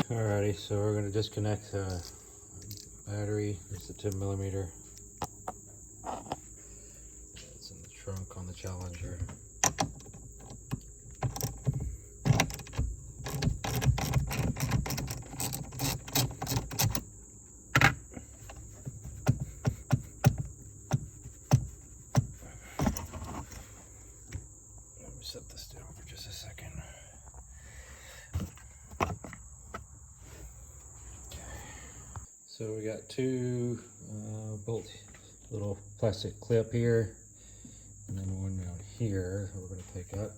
Alrighty, so we're going to disconnect the battery. It's the 10 millimeter. It's in the trunk on the Challenger. Let me set this down for just a second. So we got two bolt, little plastic clip here, and then one down here that we're going to pick up.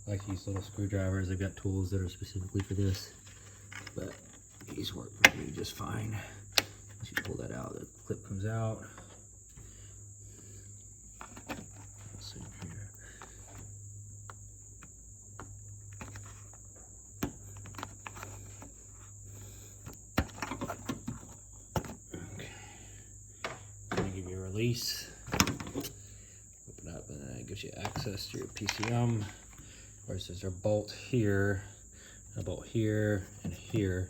I like these little screwdrivers. They've got tools that are specifically for this, but these work for me just fine. Once you pull that out, the clip comes out. Same here. Release, open up, and then it gives you access to your PCM. Of course, there's a bolt here, a bolt here, and here,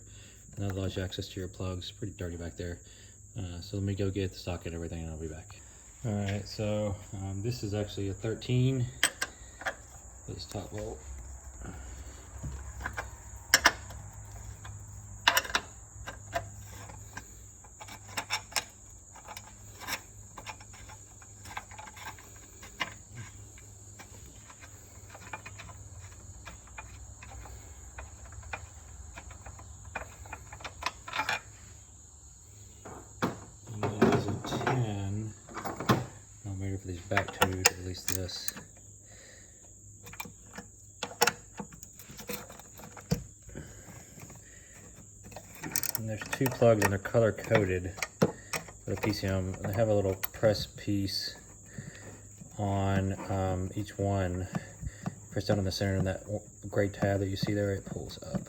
and that allows you access to your plugs. Pretty dirty back there. So let me go get the socket and everything, and I'll be back. All right, so this is actually a 13. This top bolt. For these back two to release this. And there's two plugs and they're color coded for the PCM. And they have a little press piece on each one. Press down in the center and that gray tab that you see there, it pulls up.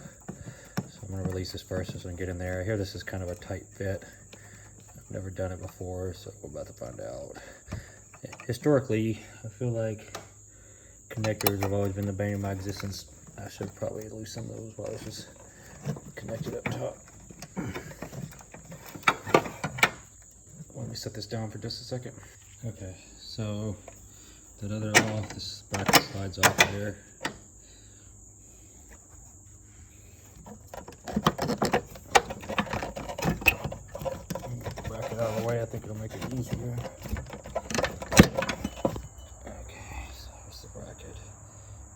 So I'm gonna release this first so I can get in there. Here this is kind of a tight fit. I've never done it before, so we're about to find out. Historically, I feel like connectors have always been the bane of my existence. I should probably loosen those while this is connected up top. Let me set this down for just a second. Okay, so that other off, this bracket slides off there. Get the bracket out of the way, I think it'll make it easier.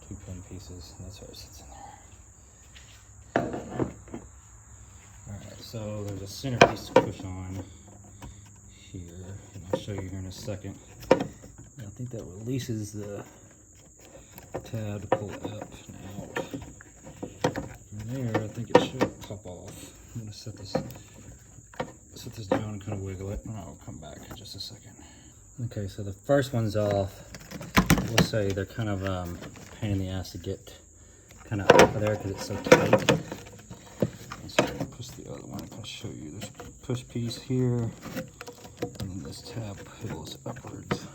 Two pin pieces, and that's where it sits in there. Alright, so there's a center piece to push on here, and I'll show you here in a second. And I think that releases the tab to pull it up and out. From there, I think it should pop off. I'm going to set this down and kind of wiggle it, and I'll come back in just a second. Okay, so the first one's off. We'll say they're kind of pain in the ass to get kind of out of there because it's so tight. And so I'm going to push the other one. I can show you this push piece here, and then this tab pulls upwards.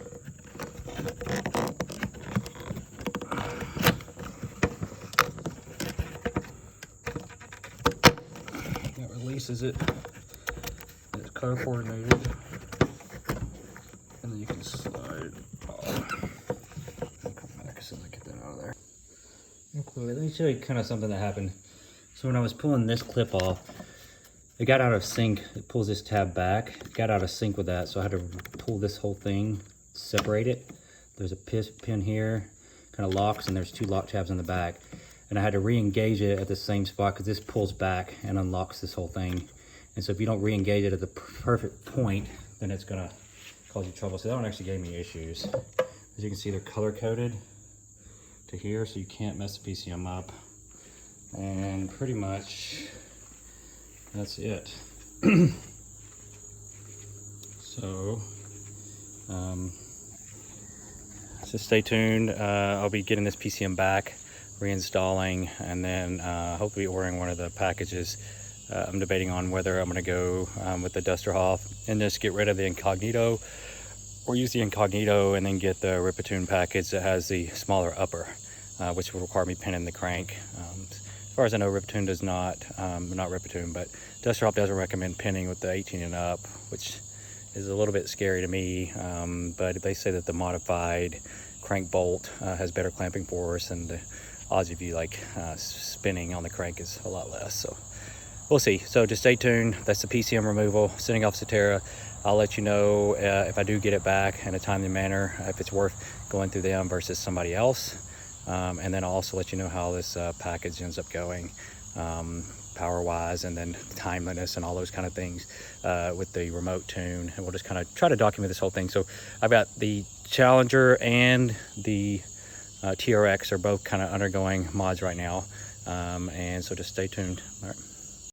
That releases it. It's color coordinated, and then you can slide off. Okay, let me show you kind of something that happened. So when I was pulling this clip off, it got out of sync. It pulls this tab back. It got out of sync with that, so I had to pull this whole thing, separate it. There's a pin here, kind of locks, and there's two lock tabs in the back. And I had to re-engage it at the same spot because this pulls back and unlocks this whole thing. And so if you don't re-engage it at the perfect point, then it's gonna cause you trouble. So that one actually gave me issues. As you can see, they're color coded to here, so you can't mess the PCM up. And pretty much that's it. So stay tuned. I'll be getting this PCM back, reinstalling, and then hopefully ordering one of the packages. I'm debating on whether I'm going to go with the Duster Hoff and just get rid of the Incognito, or use the Incognito and then get the Ripatoon package that has the smaller upper. which will require me pinning the crank. As far as I know, Riptune does not Riptune, but Dust-R-Off doesn't recommend pinning with the 18 and up, which is a little bit scary to me, but they say that the modified crank bolt has better clamping force, and the odds of you like spinning on the crank is a lot less. So we'll see. So just stay tuned. That's the PCM removal, sending off Cetera. I'll let you know if I do get it back in a timely manner, if it's worth going through them versus somebody else. And then I'll also let you know how this package ends up going, power wise, and then timeliness and all those kind of things with the remote tune. And we'll just kind of try to document this whole thing. So I've got the Challenger and the TRX are both kind of undergoing mods right now. And so just stay tuned. All right.